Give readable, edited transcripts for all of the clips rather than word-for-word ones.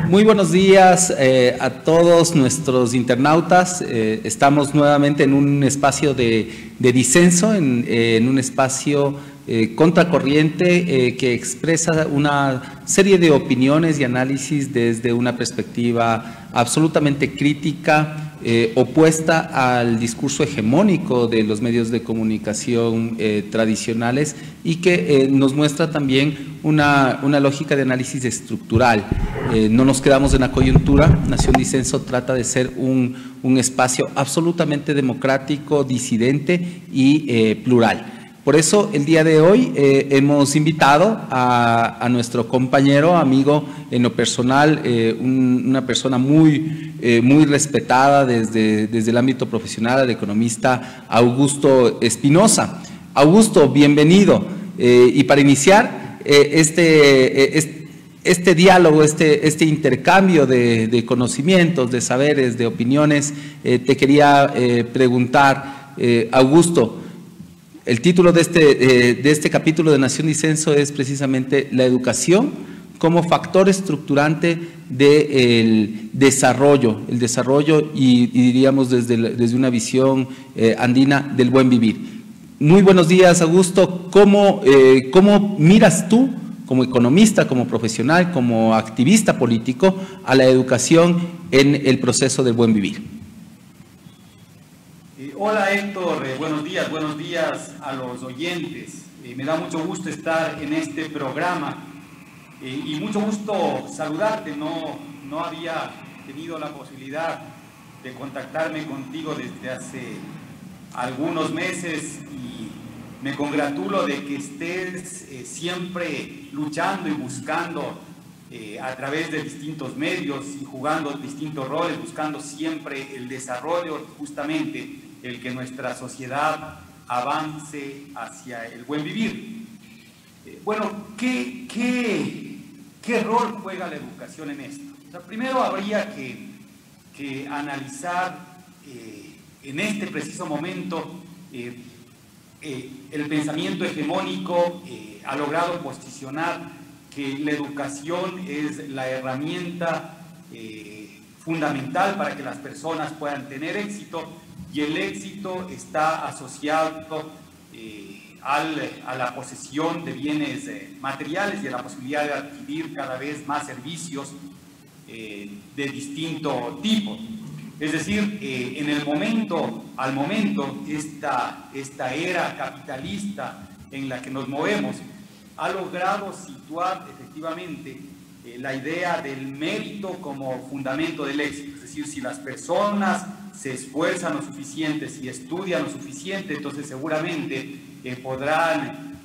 Muy buenos días a todos nuestros internautas. Estamos nuevamente en un espacio de disenso, en un espacio contracorriente que expresa una serie de opiniones y análisis desde una perspectiva absolutamente crítica, opuesta al discurso hegemónico de los medios de comunicación tradicionales y que nos muestra también una lógica de análisis estructural. No nos quedamos en la coyuntura. Nación Disenso trata de ser un espacio absolutamente democrático, disidente y plural. Por eso, el día de hoy hemos invitado a nuestro compañero, amigo en lo personal, una persona muy respetada desde el ámbito profesional, el economista Augusto Espinosa. Augusto, bienvenido. Y para iniciar este diálogo, este intercambio de conocimientos, de saberes, de opiniones, te quería preguntar, Augusto, el título de este capítulo de Nación Disenso es precisamente la educación como factor estructurante del desarrollo, y diríamos desde una visión andina del buen vivir. Muy buenos días, Augusto. ¿Cómo miras tú, como economista, como profesional, como activista político, a la educación en el proceso del buen vivir? Hola Héctor, buenos días a los oyentes. Me da mucho gusto estar en este programa y mucho gusto saludarte. No había tenido la posibilidad de contactarme contigo desde hace algunos meses y me congratulo de que estés siempre luchando y buscando a través de distintos medios y jugando distintos roles, buscando siempre el desarrollo, justamente el que nuestra sociedad avance hacia el buen vivir. Bueno, ¿qué rol juega la educación en esto? O sea, primero habría que analizar en este preciso momento el pensamiento hegemónico ha logrado posicionar que la educación es la herramienta fundamental para que las personas puedan tener éxito, y el éxito está asociado a la posesión de bienes materiales y a la posibilidad de adquirir cada vez más servicios de distinto tipo. Es decir, al momento, esta era capitalista en la que nos movemos ha logrado situar efectivamente la idea del mérito como fundamento del éxito. Es decir, si las personas se esfuerzan lo suficiente, si estudian lo suficiente, entonces seguramente podrán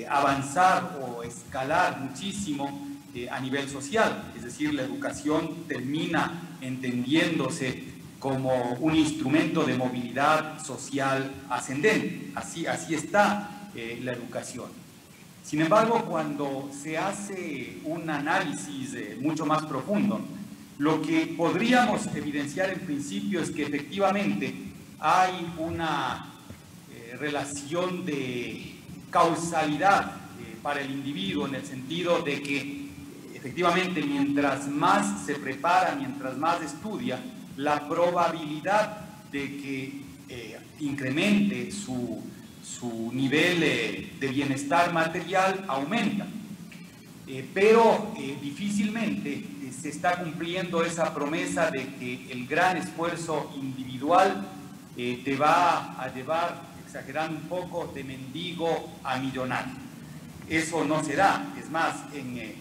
avanzar o escalar muchísimo a nivel social. Es decir, la educación termina entendiéndose como un instrumento de movilidad social ascendente. Así está la educación. Sin embargo, cuando se hace un análisis mucho más profundo, lo que podríamos evidenciar en principio es que efectivamente hay una relación de causalidad para el individuo, en el sentido de que efectivamente mientras más se prepara, mientras más estudia, la probabilidad de que incremente su nivel de bienestar material aumenta. Pero difícilmente se está cumpliendo esa promesa de que el gran esfuerzo individual te va a llevar, exagerando un poco, de mendigo a millonario. Eso no se da. Es más, en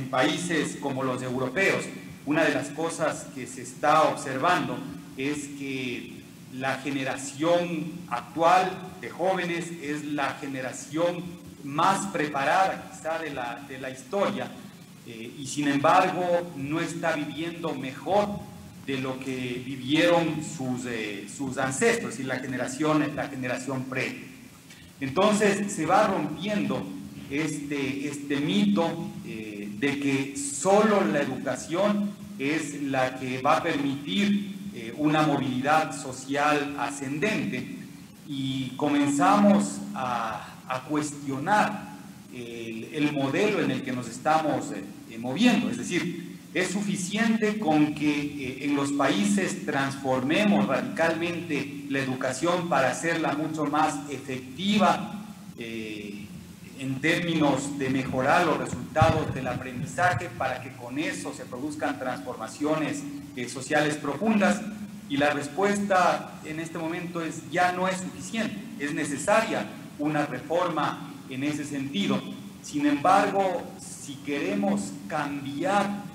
países como los europeos, una de las cosas que se está observando es que la generación actual de jóvenes es la generación más preparada quizá de la historia, y sin embargo no está viviendo mejor de lo que vivieron sus ancestros y la generación previa. Entonces se va rompiendo este mito de que solo la educación es la que va a permitir una movilidad social ascendente, y comenzamos a cuestionar el modelo en el que nos estamos moviendo. Es decir, es suficiente con que en los países transformemos radicalmente la educación para hacerla mucho más efectiva en términos de mejorar los resultados del aprendizaje, para que con eso se produzcan transformaciones sociales profundas. Y la respuesta en este momento es: ya no es suficiente, es necesaria una reforma en ese sentido. Sin embargo, si queremos cambiar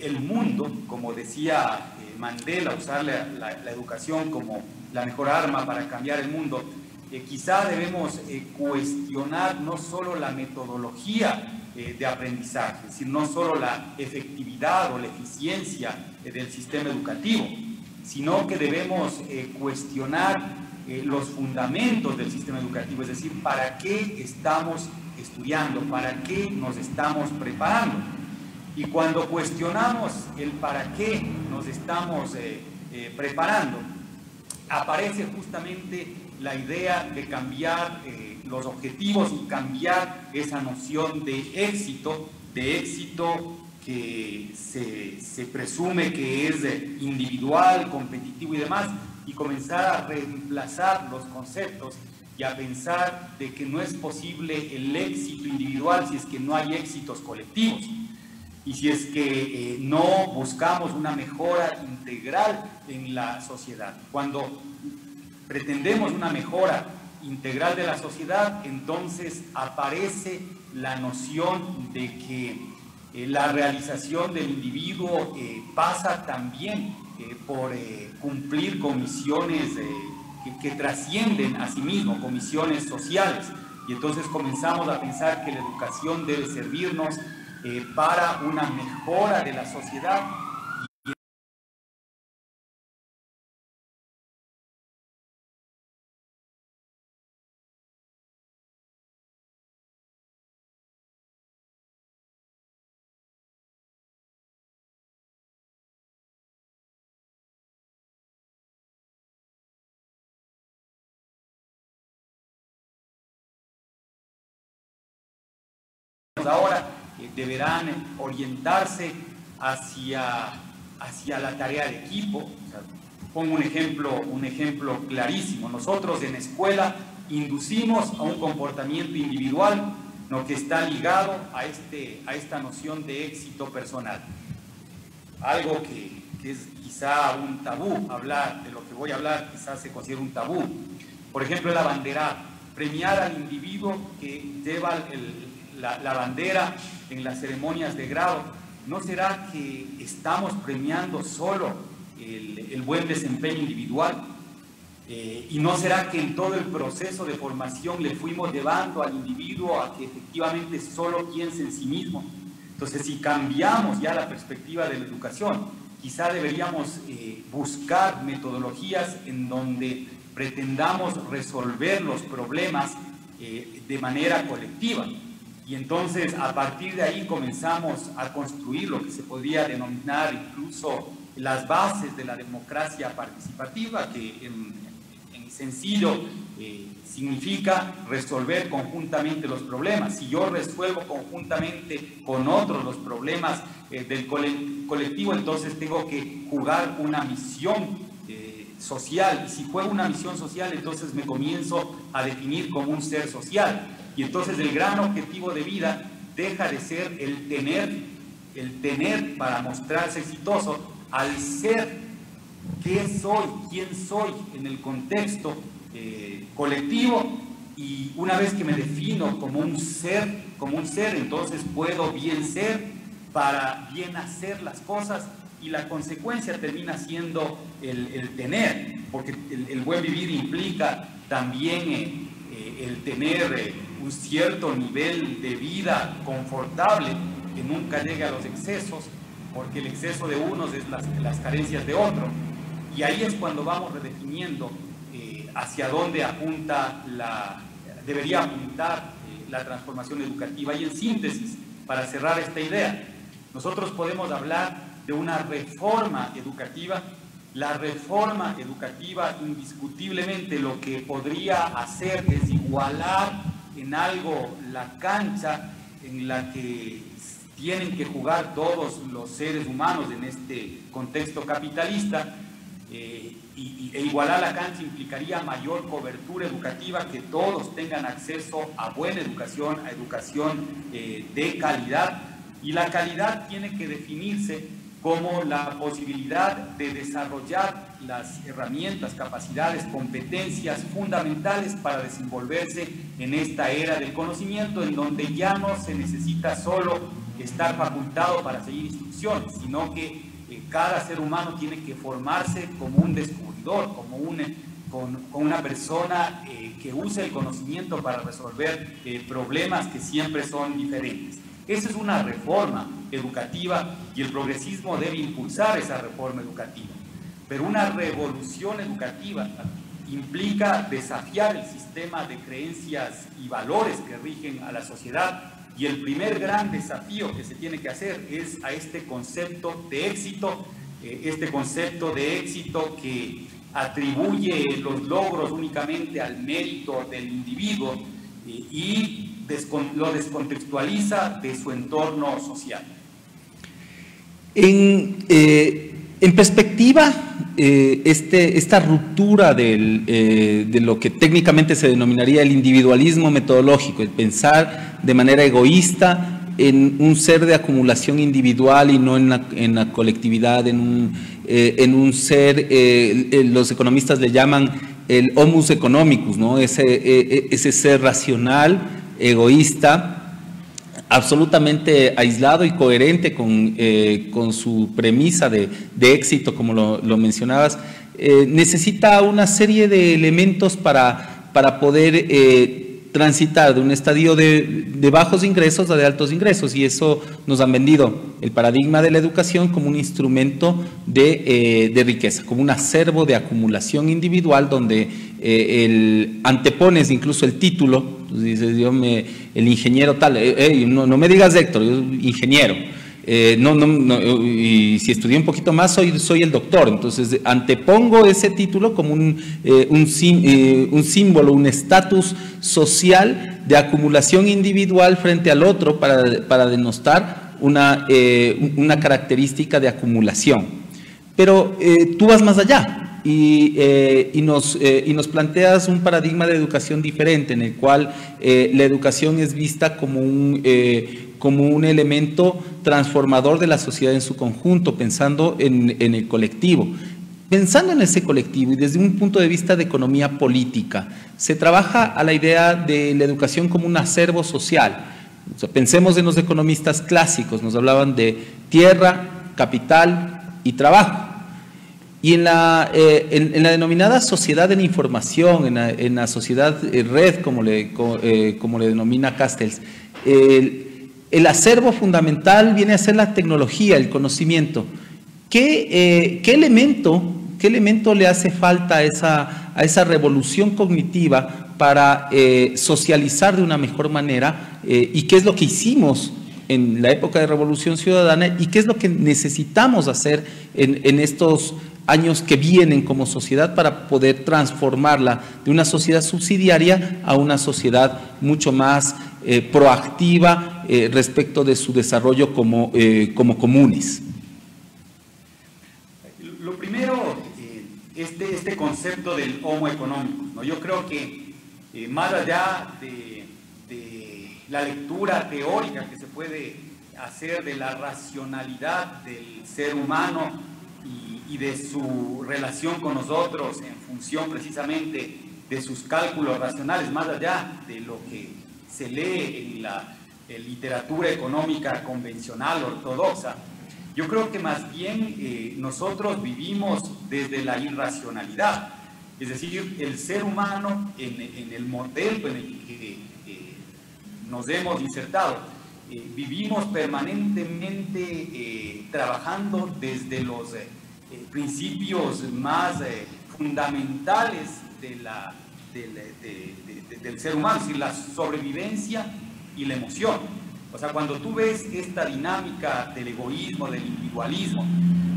el mundo, como decía Mandela, usar la educación como la mejor arma para cambiar el mundo, quizá debemos cuestionar no solo la metodología de aprendizaje, sino no solo la efectividad o la eficiencia del sistema educativo, sino que debemos cuestionar los fundamentos del sistema educativo, es decir, ¿para qué estamos estudiando? ¿Para qué nos estamos preparando? Y cuando cuestionamos el para qué nos estamos preparando, aparece justamente la idea de cambiar los objetivos y cambiar esa noción de éxito que se presume que es individual, competitivo y demás, y comenzar a reemplazar los conceptos y a pensar de que no es posible el éxito individual si es que no hay éxitos colectivos, y si es que no buscamos una mejora integral en la sociedad. Cuando pretendemos una mejora integral de la sociedad, entonces aparece la noción de que la realización del individuo pasa también por cumplir con misiones que trascienden a sí mismo, con misiones sociales. Y entonces comenzamos a pensar que la educación debe servirnos para una mejora de la sociedad. Ahora deberán orientarse hacia la tarea de equipo. O sea, pongo un ejemplo clarísimo. Nosotros en escuela inducimos a un comportamiento individual, lo que está ligado a esta noción de éxito personal. Algo que es quizá un tabú, hablar de lo que voy a hablar, quizás se considera un tabú. Por ejemplo, el abanderado, premiar al individuo que lleva la bandera en las ceremonias de grado. ¿No será que estamos premiando solo el buen desempeño individual? ¿Y no será que en todo el proceso de formación le fuimos llevando al individuo a que efectivamente solo piense en sí mismo? Entonces, si cambiamos ya la perspectiva de la educación, quizá deberíamos buscar metodologías en donde pretendamos resolver los problemas de manera colectiva. Y entonces, a partir de ahí comenzamos a construir lo que se podría denominar incluso las bases de la democracia participativa, que en sencillo significa resolver conjuntamente los problemas. Si yo resuelvo conjuntamente con otros los problemas del colectivo, entonces tengo que jugar una misión social. Y si juego una misión social, entonces me comienzo a definir como un ser social. Y entonces el gran objetivo de vida deja de ser el tener para mostrarse exitoso, al ser qué soy, quién soy en el contexto colectivo. Y una vez que me defino como un ser, entonces puedo bien ser para bien hacer las cosas, y la consecuencia termina siendo el tener, porque el buen vivir implica también el tener un cierto nivel de vida confortable, que nunca llegue a los excesos, porque el exceso de unos es las carencias de otro. Y ahí es cuando vamos redefiniendo hacia dónde debería apuntar la transformación educativa. Y en síntesis, para cerrar esta idea, nosotros podemos hablar de una reforma educativa. La reforma educativa indiscutiblemente lo que podría hacer es igualar en algo la cancha en la que tienen que jugar todos los seres humanos en este contexto capitalista, e igualar la cancha implicaría mayor cobertura educativa, que todos tengan acceso a buena educación, a educación de calidad, y la calidad tiene que definirse como la posibilidad de desarrollar las herramientas, capacidades, competencias fundamentales para desenvolverse en esta era del conocimiento, en donde ya no se necesita solo estar facultado para seguir instrucciones, sino que cada ser humano tiene que formarse como un descubridor, como una persona que use el conocimiento para resolver problemas que siempre son diferentes. Esa es una reforma educativa y el progresismo debe impulsar esa reforma educativa. Pero una revolución educativa implica desafiar el sistema de creencias y valores que rigen a la sociedad, y el primer gran desafío que se tiene que hacer es a este concepto de éxito que atribuye los logros únicamente al mérito del individuo y lo descontextualiza de su entorno social. En perspectiva, esta ruptura de lo que técnicamente se denominaría el individualismo metodológico, el pensar de manera egoísta en un ser de acumulación individual y no en la colectividad, en un ser, los economistas le llaman el homus economicus, ¿no? Ese ser racional, egoísta, absolutamente aislado y coherente con su premisa de éxito, como lo mencionabas, necesita una serie de elementos para poder transitar de un estadio de bajos ingresos a de altos ingresos, y eso nos han vendido el paradigma de la educación como un instrumento de riqueza, como un acervo de acumulación individual donde antepones incluso el título. Dices, el ingeniero tal, no me digas Héctor, yo ingeniero, y si estudié un poquito más soy el doctor. Entonces antepongo ese título como un símbolo, un estatus social de acumulación individual frente al otro para denostar una característica de acumulación. Pero tú vas más allá. Y nos planteas un paradigma de educación diferente, en el cual la educación es vista como un elemento transformador de la sociedad en su conjunto, pensando en el colectivo. Pensando en ese colectivo y desde un punto de vista de economía política, se trabaja a la idea de la educación como un acervo social. O sea, pensemos en los economistas clásicos, nos hablaban de tierra, capital y trabajo. Y en la denominada sociedad de la información, en la sociedad red, como le denomina Castells, el acervo fundamental viene a ser la tecnología, el conocimiento. ¿Qué elemento le hace falta a esa revolución cognitiva para socializar de una mejor manera? ¿Y qué es lo que hicimos en la época de Revolución Ciudadana? ¿Y qué es lo que necesitamos hacer en estos años que vienen como sociedad para poder transformarla de una sociedad subsidiaria a una sociedad mucho más proactiva respecto de su desarrollo como comunes? Lo primero, este concepto del homo economicus, ¿no? Yo creo que más allá de la lectura teórica que se puede hacer de la racionalidad del ser humano y de su relación con nosotros en función precisamente de sus cálculos racionales, más allá de lo que se lee en la literatura económica convencional, ortodoxa, yo creo que más bien nosotros vivimos desde la irracionalidad. Es decir, el ser humano en el modelo en el que nos hemos insertado, vivimos permanentemente trabajando desde los principios más fundamentales del ser humano, es decir, la sobrevivencia y la emoción. O sea, cuando tú ves esta dinámica del egoísmo, del individualismo,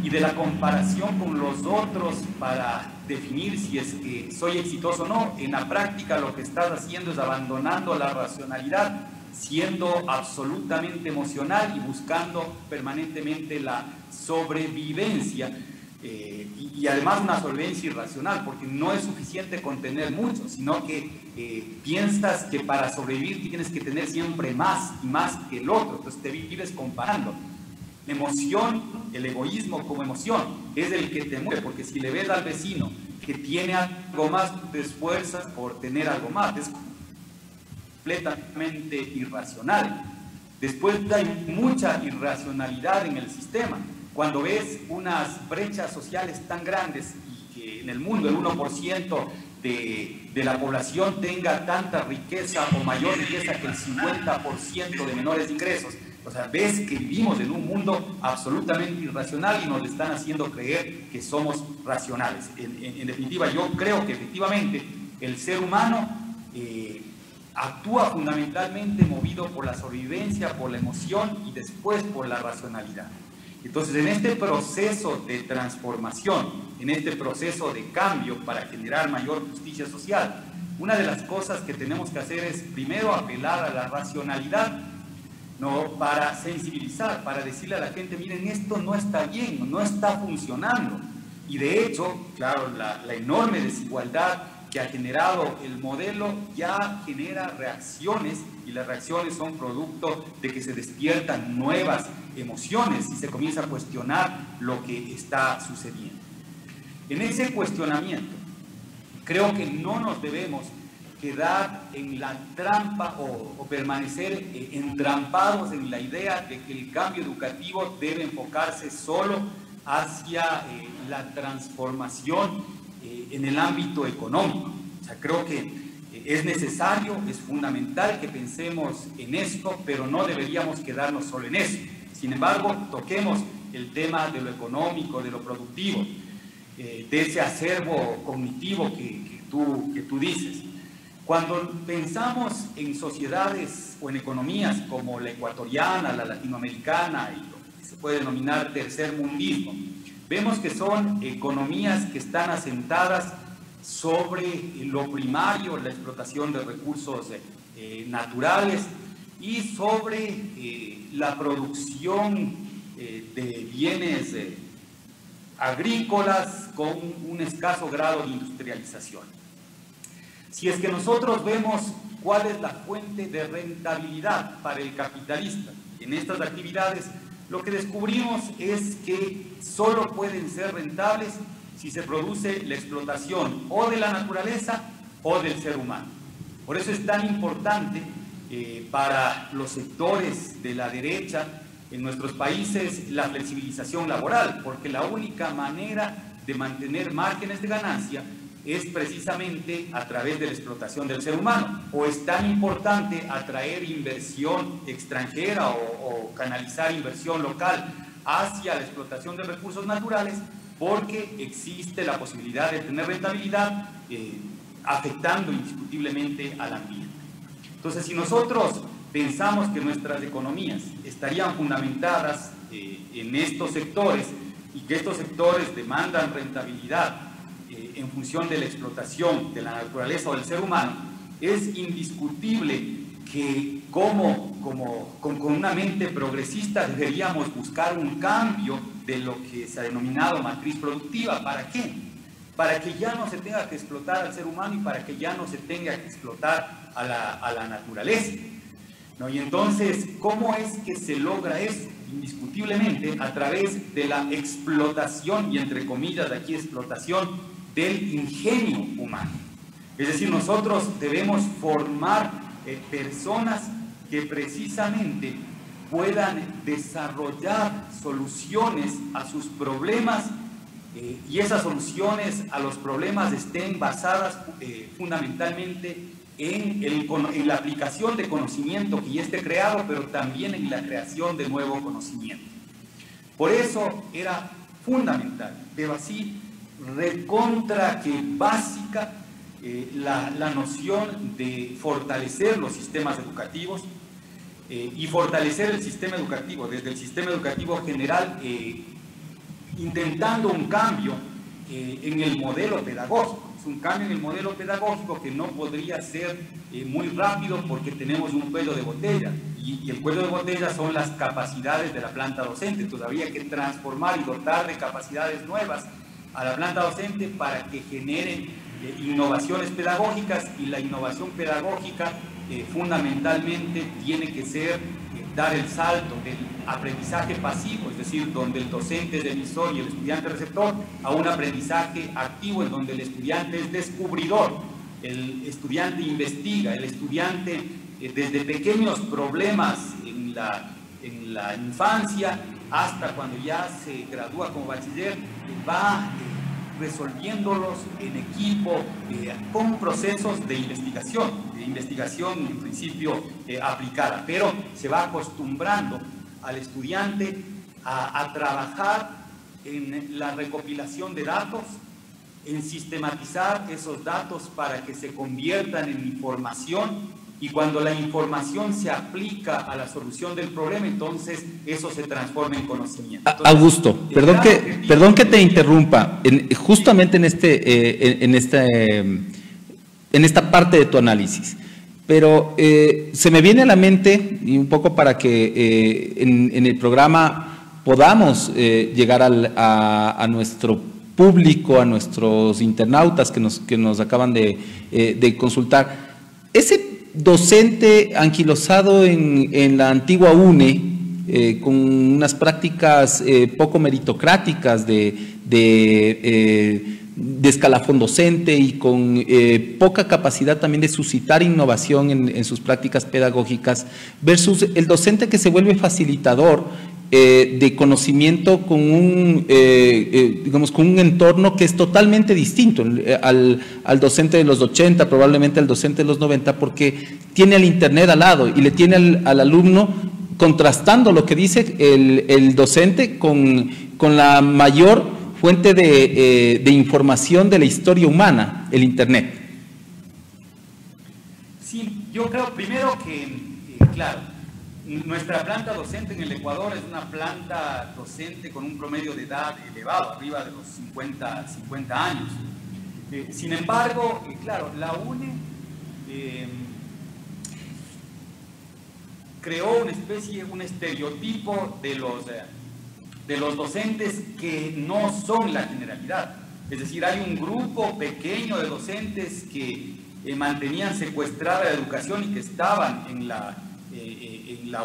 y de la comparación con los otros para definir si es que soy exitoso o no. En la práctica lo que estás haciendo es abandonando la racionalidad, siendo absolutamente emocional y buscando permanentemente la sobrevivencia, y además una sobrevivencia irracional, porque no es suficiente con tener mucho, sino que piensas que para sobrevivir tienes que tener siempre más y más que el otro, entonces te vives comparando. La emoción, el egoísmo como emoción, es el que te mueve, porque si le ves al vecino que tiene algo más, te esfuerzas por tener algo más, es completamente irracional. Después hay mucha irracionalidad en el sistema. Cuando ves unas brechas sociales tan grandes y que en el mundo el 1% de la población tenga tanta riqueza o mayor riqueza que el 50% de menores ingresos, o sea, ves que vivimos en un mundo absolutamente irracional y nos están haciendo creer que somos racionales. En definitiva, yo creo que efectivamente el ser humano actúa fundamentalmente movido por la sobrevivencia, por la emoción y después por la racionalidad. Entonces, en este proceso de transformación, en este proceso de cambio para generar mayor justicia social, una de las cosas que tenemos que hacer es primero apelar a la racionalidad, ¿no? Para sensibilizar, para decirle a la gente, miren, esto no está bien, no está funcionando. Y de hecho, claro, la enorme desigualdad que ha generado el modelo ya genera reacciones, y las reacciones son producto de que se despiertan nuevas emociones y se comienza a cuestionar lo que está sucediendo. En ese cuestionamiento, creo que no nos debemos quedar en la trampa o permanecer entrampados en la idea de que el cambio educativo debe enfocarse solo hacia la transformación en el ámbito económico. O sea, creo que es necesario, es fundamental que pensemos en esto, pero no deberíamos quedarnos solo en eso. Sin embargo, toquemos el tema de lo económico, de lo productivo, de ese acervo cognitivo que tú dices. Cuando pensamos en sociedades o en economías como la ecuatoriana, la latinoamericana y lo que se puede denominar tercermundismo, vemos que son economías que están asentadas sobre lo primario, la explotación de recursos naturales y sobre la producción de bienes agrícolas con un escaso grado de industrialización. Si es que nosotros vemos cuál es la fuente de rentabilidad para el capitalista en estas actividades, lo que descubrimos es que solo pueden ser rentables si se produce la explotación o de la naturaleza o del ser humano. Por eso es tan importante para los sectores de la derecha en nuestros países la flexibilización laboral, porque la única manera de mantener márgenes de ganancia es precisamente a través de la explotación del ser humano. O es tan importante atraer inversión extranjera o canalizar inversión local hacia la explotación de recursos naturales, porque existe la posibilidad de tener rentabilidad afectando indiscutiblemente al ambiente. Entonces, si nosotros pensamos que nuestras economías estarían fundamentadas en estos sectores y que estos sectores demandan rentabilidad en función de la explotación de la naturaleza o del ser humano, es indiscutible que con una mente progresista deberíamos buscar un cambio de lo que se ha denominado matriz productiva. ¿Para qué? Para que ya no se tenga que explotar al ser humano y para que ya no se tenga que explotar a la naturaleza, ¿no? Y entonces, ¿cómo es que se logra eso? Indiscutiblemente a través de la explotación, y entre comillas de aquí explotación, del ingenio humano. Es decir, nosotros debemos formar personas que precisamente puedan desarrollar soluciones a sus problemas y esas soluciones a los problemas estén basadas fundamentalmente en la aplicación de conocimiento que ya esté creado, pero también en la creación de nuevo conocimiento. Por eso era fundamental, pero así recontra que básica, la noción de fortalecer los sistemas educativos y fortalecer el sistema educativo, desde el sistema educativo general intentando un cambio en el modelo pedagógico. Es un cambio en el modelo pedagógico que no podría ser muy rápido porque tenemos un cuello de botella y el cuello de botella son las capacidades de la planta docente. Entonces habría que transformar y dotar de capacidades nuevas a la planta docente para que generen innovaciones pedagógicas, y la innovación pedagógica fundamentalmente tiene que ser dar el salto del aprendizaje pasivo, es decir, donde el docente es emisor y el estudiante receptor, a un aprendizaje activo en donde el estudiante es descubridor, el estudiante investiga, el estudiante desde pequeños problemas en la infancia hasta cuando ya se gradúa como bachiller, va resolviéndolos en equipo con procesos de investigación en principio aplicada, pero se va acostumbrando al estudiante a trabajar en la recopilación de datos, en sistematizar esos datos para que se conviertan en información, y cuando la información se aplica a la solución del problema, entonces eso se transforma en conocimiento. Entonces, Augusto, perdón que te interrumpa, justamente en esta parte de tu análisis, pero se me viene a la mente, y un poco para que en el programa podamos llegar a nuestro público, a nuestros internautas que nos acaban de consultar, ese docente anquilosado en la antigua UNE, con unas prácticas poco meritocráticas de escalafón docente y con poca capacidad también de suscitar innovación en sus prácticas pedagógicas, versus el docente que se vuelve facilitador de conocimiento con digamos, con un entorno que es totalmente distinto al docente de los 80, probablemente al docente de los 90, porque tiene el internet al lado y le tiene al alumno contrastando lo que dice el docente con la mayor fuente de información de la historia humana, el internet. Sí, yo creo primero que, claro, nuestra planta docente en el Ecuador es una planta docente con un promedio de edad elevado, arriba de los 50 años. Sin embargo, claro, la UNE creó un estereotipo de los docentes que no son la generalidad. Es decir, hay un grupo pequeño de docentes que mantenían secuestrada la educación y que estaban en la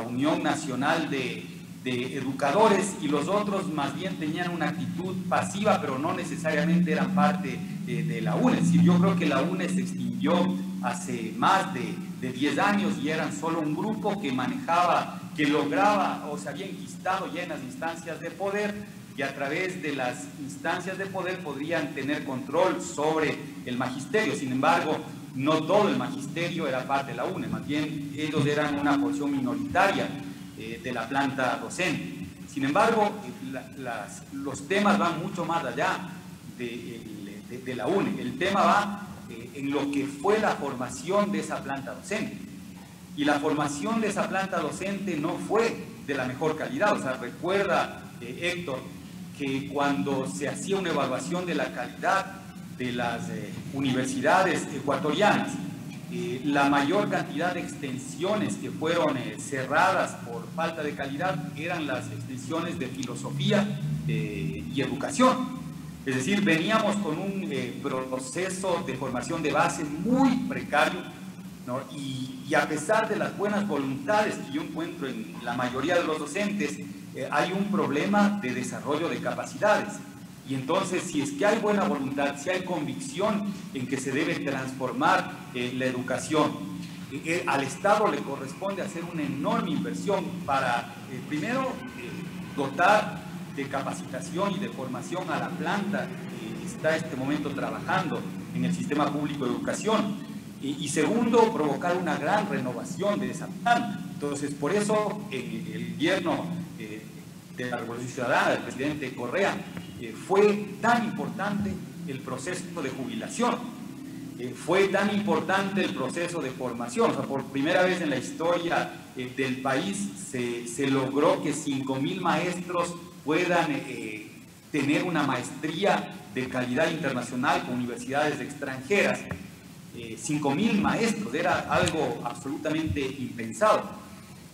Unión Nacional de Educadores, y los otros más bien tenían una actitud pasiva, pero no necesariamente eran parte de la UNE. Es decir, yo creo que la UNE se extinguió hace más de 10 años y eran solo un grupo que manejaba, que lograba o se había enquistado ya en las instancias de poder, y a través de las instancias de poder podrían tener control sobre el magisterio. Sin embargo, no todo el magisterio era parte de la UNE, más bien ellos eran una porción minoritaria de la planta docente. Sin embargo, los temas van mucho más allá de la UNE. El tema va en lo que fue la formación de esa planta docente. Y la formación de esa planta docente no fue de la mejor calidad. O sea, recuerda, Héctor, que cuando se hacía una evaluación de la calidad de las universidades ecuatorianas, la mayor cantidad de extensiones que fueron cerradas por falta de calidad eran las extensiones de filosofía y educación. Es decir, veníamos con un proceso de formación de base muy precario, ¿no? Y a pesar de las buenas voluntades que yo encuentro en la mayoría de los docentes, hay un problema de desarrollo de capacidades. Y entonces, si es que hay buena voluntad, si hay convicción en que se debe transformar la educación, al Estado le corresponde hacer una enorme inversión para, primero, dotar de capacitación y de formación a la planta que está en este momento trabajando en el sistema público de educación. Y segundo, provocar una gran renovación de esa planta. Entonces, por eso el gobierno de la Revolución Ciudadana, del presidente Correa, fue tan importante el proceso de jubilación, fue tan importante el proceso de formación. O sea, por primera vez en la historia del país se logró que 5.000 maestros puedan tener una maestría de calidad internacional con universidades extranjeras. 5.000 maestros, era algo absolutamente impensado.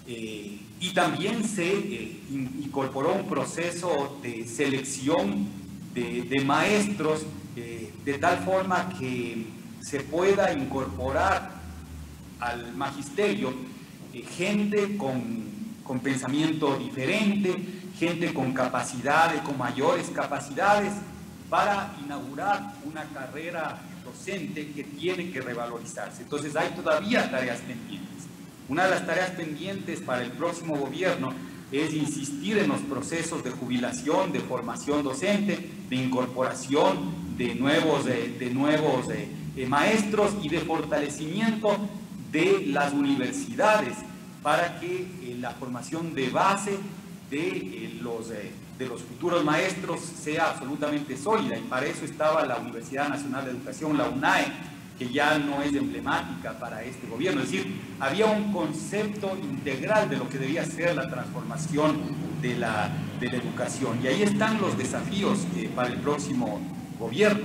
Y también se incorporó un proceso de selección de maestros de tal forma que se pueda incorporar al magisterio gente con pensamiento diferente, gente con capacidades, con mayores capacidades, para inaugurar una carrera docente que tiene que revalorizarse. Entonces hay todavía tareas pendientes. Una de las tareas pendientes para el próximo gobierno es insistir en los procesos de jubilación, de formación docente, de incorporación de nuevos maestros y de fortalecimiento de las universidades para que la formación de base de los futuros maestros sea absolutamente sólida, y para eso estaba la Universidad Nacional de Educación, la UNAE, que ya no es emblemática para este gobierno. Es decir, había un concepto integral de lo que debía ser la transformación de la educación, y ahí están los desafíos para el próximo gobierno.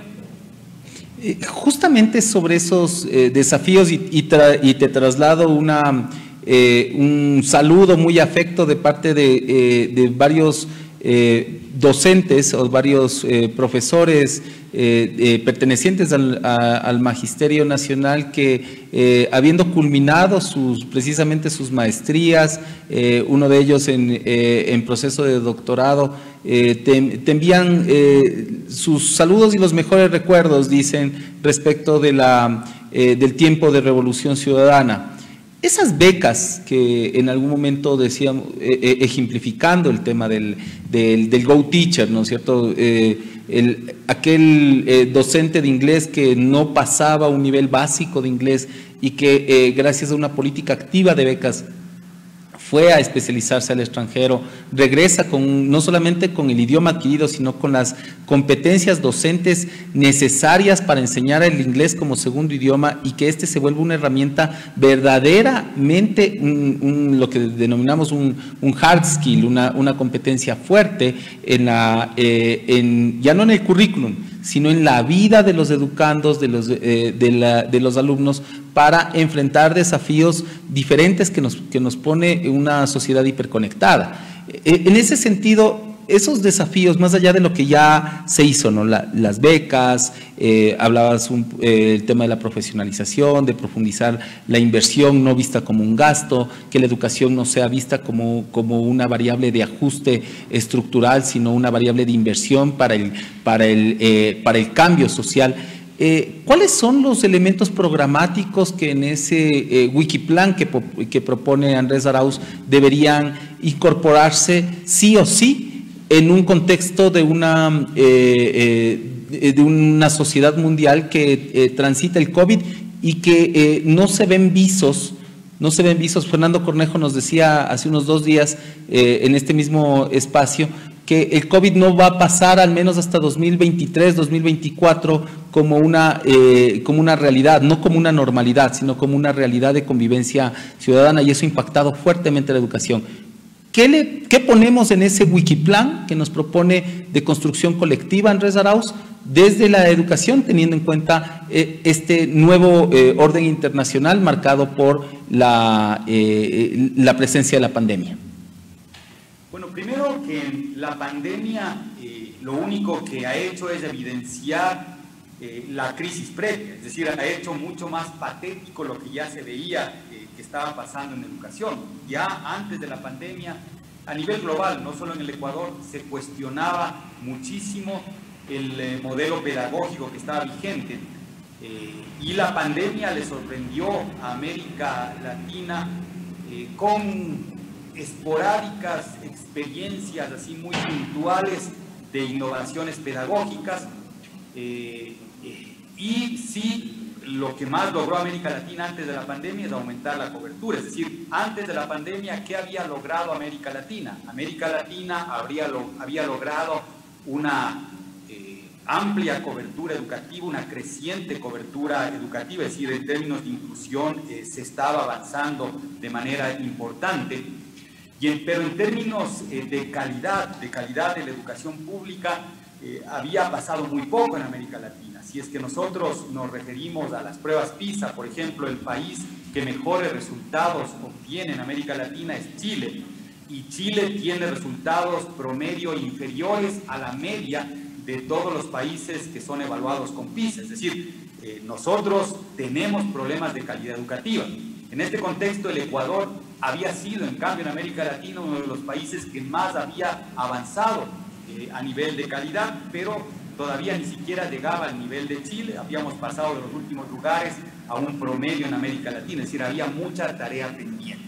Justamente sobre esos desafíos, y te traslado un saludo muy afecto de parte de varios docentes o varios profesores pertenecientes al Magisterio Nacional que habiendo culminado precisamente sus maestrías, uno de ellos en proceso de doctorado, te envían sus saludos y los mejores recuerdos, dicen, respecto del tiempo de Revolución Ciudadana. Esas becas que en algún momento decíamos, ejemplificando el tema del Go Teacher, ¿no es cierto? Aquel docente de inglés que no pasaba un nivel básico de inglés y que gracias a una política activa de becas fue a especializarse al extranjero, regresa no solamente con el idioma adquirido, sino con las competencias docentes necesarias para enseñar el inglés como segundo idioma, y que este se vuelva una herramienta verdaderamente, lo que denominamos un hard skill, una competencia fuerte ya no en el currículum, sino en la vida de los educandos, de los alumnos, para enfrentar desafíos diferentes que nos pone una sociedad hiperconectada. En ese sentido, esos desafíos, más allá de lo que ya se hizo, ¿no? Las becas, hablabas el tema de la profesionalización, de profundizar la inversión no vista como un gasto, que la educación no sea vista como una variable de ajuste estructural, sino una variable de inversión para el cambio social. ¿Cuáles son los elementos programáticos que en ese Wikiplan que propone Andrés Arauz deberían incorporarse sí o sí en un contexto de una sociedad mundial que transita el COVID y que no se ven visos? Fernando Cornejo nos decía hace unos 2 días en este mismo espacio que el COVID no va a pasar al menos hasta 2023, 2024 como una realidad, no como una normalidad, sino como una realidad de convivencia ciudadana, y eso ha impactado fuertemente la educación. ¿Qué ponemos en ese Wikiplan que nos propone de construcción colectiva Andrés Arauz desde la educación, teniendo en cuenta este nuevo orden internacional marcado por la presencia de la pandemia? Bueno, primero que la pandemia lo único que ha hecho es evidenciar la crisis previa, es decir, ha hecho mucho más patético lo que ya se veía que estaba pasando en educación. Ya antes de la pandemia, a nivel global, no solo en el Ecuador, se cuestionaba muchísimo el modelo pedagógico que estaba vigente, y la pandemia le sorprendió a América Latina con esporádicas experiencias así muy puntuales de innovaciones pedagógicas, y sí, lo que más logró América Latina antes de la pandemia es aumentar la cobertura. Es decir, antes de la pandemia, ¿qué había logrado América Latina? América Latina había logrado una amplia cobertura educativa, una creciente cobertura educativa, es decir, en términos de inclusión se estaba avanzando de manera importante. Pero en términos de calidad de la educación pública, había pasado muy poco en América Latina. Si es que nosotros nos referimos a las pruebas PISA, por ejemplo, el país que mejores resultados obtiene en América Latina es Chile, y Chile tiene resultados promedio inferiores a la media de todos los países que son evaluados con PISA. Es decir, nosotros tenemos problemas de calidad educativa. En este contexto, el Ecuador había sido, en cambio, en América Latina, uno de los países que más había avanzado a nivel de calidad, pero todavía ni siquiera llegaba al nivel de Chile. Habíamos pasado de los últimos lugares a un promedio en América Latina, es decir, había mucha tarea pendiente.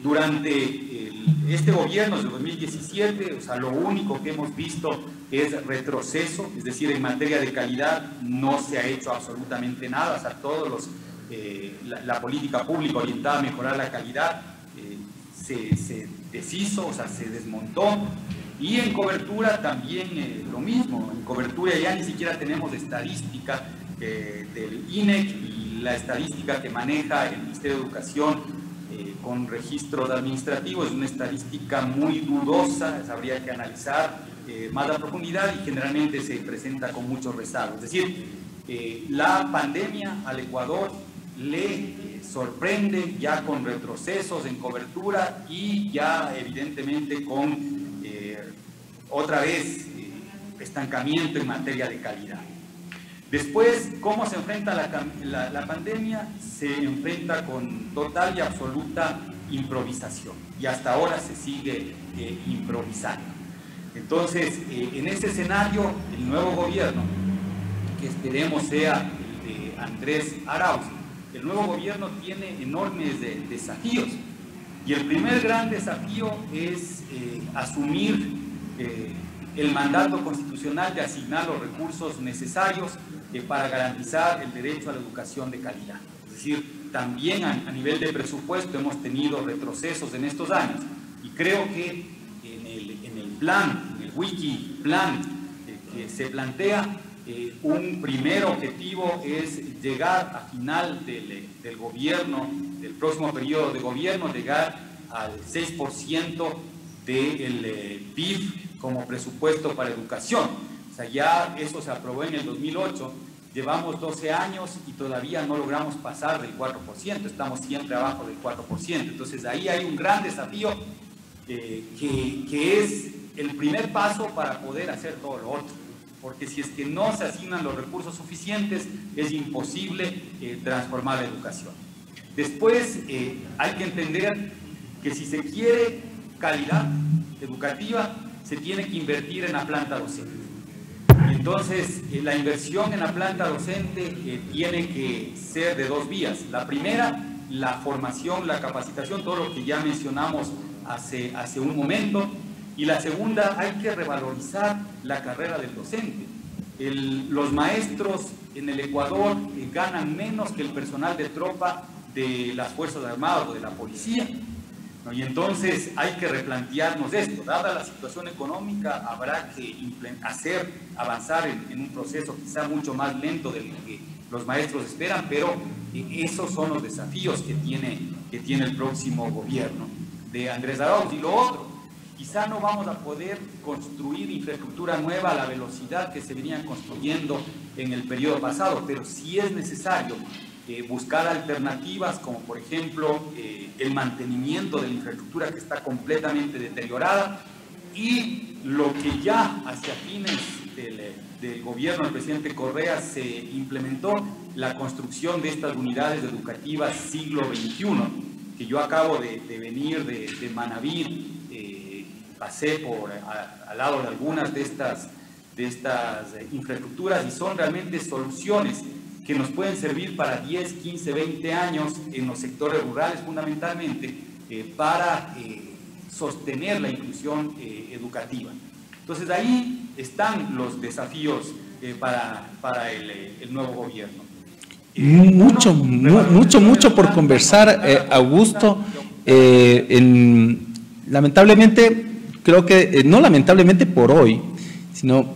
Durante este gobierno de 2017, o sea, lo único que hemos visto es retroceso, es decir, en materia de calidad no se ha hecho absolutamente nada, o sea, la política pública orientada a mejorar la calidad se deshizo, o sea, se desmontó. Y en cobertura también lo mismo. En cobertura ya ni siquiera tenemos estadística del INEC, y la estadística que maneja el Ministerio de Educación con registros administrativos es una estadística muy dudosa, habría que analizar más a profundidad, y generalmente se presenta con muchos rezagos. Es decir, la pandemia al Ecuador le sorprende ya con retrocesos en cobertura y ya evidentemente con otra vez estancamiento en materia de calidad. Después, ¿cómo se enfrenta la pandemia? Se enfrenta con total y absoluta improvisación, y hasta ahora se sigue improvisando. Entonces, en ese escenario, el nuevo gobierno, que esperemos sea el de Andrés Arauz, el nuevo gobierno tiene enormes desafíos, y el primer gran desafío es asumir el mandato constitucional de asignar los recursos necesarios para garantizar el derecho a la educación de calidad. Es decir, también a nivel de presupuesto hemos tenido retrocesos en estos años, y creo que en el plan, en el wiki plan que se plantea, un primer objetivo es llegar a final del gobierno, del próximo periodo de gobierno, llegar al 6% del PIB como presupuesto para educación. O sea, ya eso se aprobó en el 2008, llevamos 12 años y todavía no logramos pasar del 4%, estamos siempre abajo del 4%. Entonces ahí hay un gran desafío que es el primer paso para poder hacer todo lo otro, porque si es que no se asignan los recursos suficientes, es imposible transformar la educación. Después hay que entender que si se quiere calidad educativa, se tiene que invertir en la planta docente. Entonces, la inversión en la planta docente tiene que ser de dos vías. La primera, la formación, la capacitación, todo lo que ya mencionamos hace un momento. Y la segunda, hay que revalorizar la carrera del docente. Los maestros en el Ecuador ganan menos que el personal de tropa de las Fuerzas Armadas o de la policía, ¿no? Y entonces hay que replantearnos esto. Dada la situación económica, habrá que avanzar en un proceso quizá mucho más lento del que los maestros esperan, pero esos son los desafíos que tiene el próximo gobierno de Andrés Arauz. Y lo otro, quizá no vamos a poder construir infraestructura nueva a la velocidad que se venían construyendo en el periodo pasado, pero sí es necesario buscar alternativas, como por ejemplo el mantenimiento de la infraestructura que está completamente deteriorada, y lo que ya hacia fines del gobierno del presidente Correa se implementó, la construcción de estas unidades educativas siglo XXI, que yo acabo de venir de Manabí, pasé al lado de algunas de estas infraestructuras, y son realmente soluciones que nos pueden servir para 10, 15, 20 años en los sectores rurales fundamentalmente, para sostener la inclusión educativa. Entonces ahí están los desafíos para el nuevo gobierno. Mucho por conversar, Augusto. Lamentablemente, creo que, no lamentablemente por hoy, sino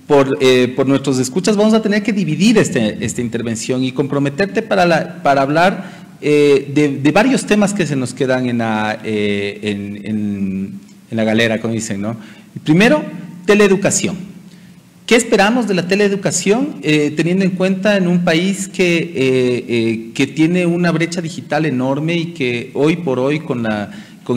por nuestros escuchas, vamos a tener que dividir esta intervención y comprometerte para hablar de varios temas que se nos quedan en la galera, como dicen, ¿no? Primero, teleeducación. ¿Qué esperamos de la teleeducación, teniendo en cuenta en un país que tiene una brecha digital enorme y que hoy por hoy con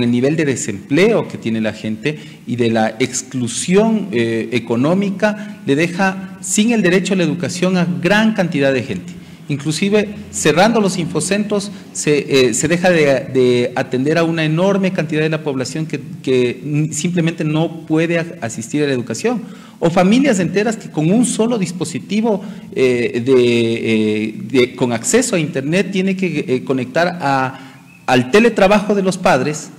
el nivel de desempleo que tiene la gente y de la exclusión económica, le deja sin el derecho a la educación a gran cantidad de gente? Inclusive cerrando los infocentros se deja de atender a una enorme cantidad de la población que simplemente no puede asistir a la educación, o familias enteras que con un solo dispositivo con acceso a internet tiene que conectar al teletrabajo de los padres,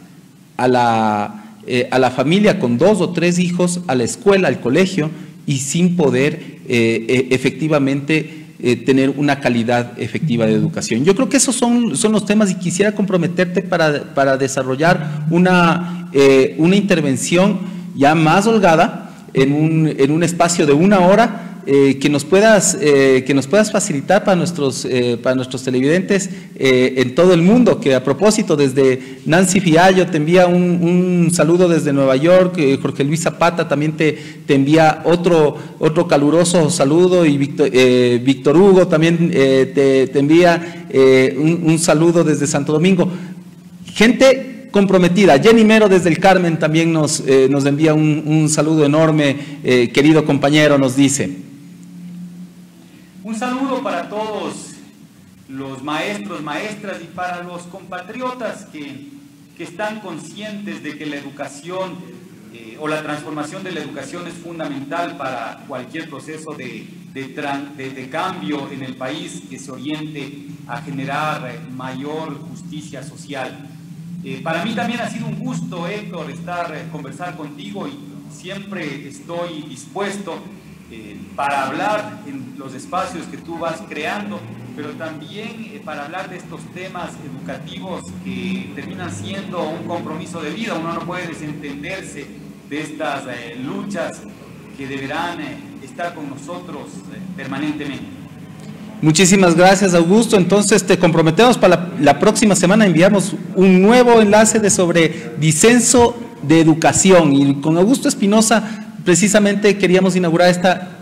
a la familia con 2 o 3 hijos, a la escuela, al colegio, y sin poder efectivamente tener una calidad efectiva de educación. Yo creo que esos son los temas, y quisiera comprometerte para desarrollar una intervención ya más holgada en un espacio de 1 hora, que nos puedas facilitar para nuestros televidentes en todo el mundo. Que a propósito, desde Nancy Fiallo te envía un saludo desde Nueva York, Jorge Luis Zapata también te envía otro caluroso saludo, y Víctor Hugo también te envía un saludo desde Santo Domingo. Gente comprometida. Jenny Mero desde el Carmen también nos envía un saludo enorme, querido compañero, nos dice. Un saludo para todos los maestros, maestras, y para los compatriotas que están conscientes de que la educación o la transformación de la educación es fundamental para cualquier proceso de cambio en el país que se oriente a generar mayor justicia social. Para mí también ha sido un gusto, Héctor, conversar contigo, y siempre estoy dispuesto para hablar en los espacios que tú vas creando, pero también para hablar de estos temas educativos que terminan siendo un compromiso de vida. Uno no puede desentenderse de estas luchas que deberán estar con nosotros permanentemente. Muchísimas gracias, Augusto. Entonces te comprometemos para la próxima semana enviamos un nuevo enlace sobre disenso de educación, y con Augusto Espinosa precisamente queríamos inaugurar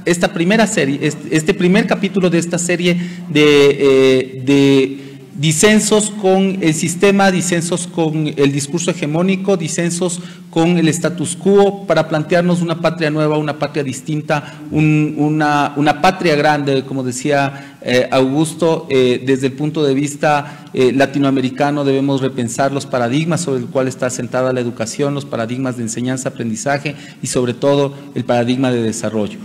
esta primera serie, este primer capítulo de esta serie de disensos con el sistema, disensos con el discurso hegemónico, disensos con el status quo, para plantearnos una patria nueva, una patria distinta, una patria grande, como decía Augusto. Desde el punto de vista latinoamericano debemos repensar los paradigmas sobre el cual está asentada la educación, los paradigmas de enseñanza, aprendizaje y sobre todo el paradigma de desarrollo.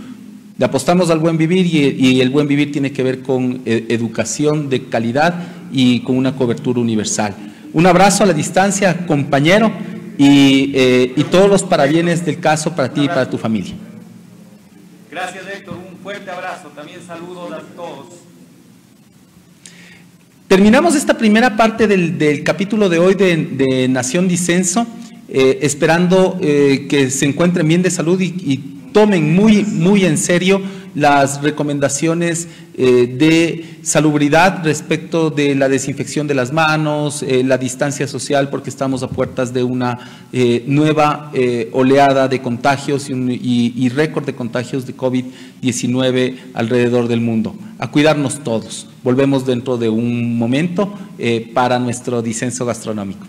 Le apostamos al buen vivir, y el buen vivir tiene que ver con educación de calidad y con una cobertura universal. Un abrazo a la distancia, compañero, y todos los parabienes del caso para ti y para tu familia. Gracias, Héctor. Un fuerte abrazo. También saludos a todos. Terminamos esta primera parte del capítulo de hoy de Nación Disenso, esperando que se encuentren bien de salud y tomen muy en serio las recomendaciones de salubridad respecto de la desinfección de las manos, la distancia social, porque estamos a puertas de una nueva oleada de contagios y récord de contagios de COVID-19 alrededor del mundo. A cuidarnos todos. Volvemos dentro de un momento para nuestro disenso gastronómico.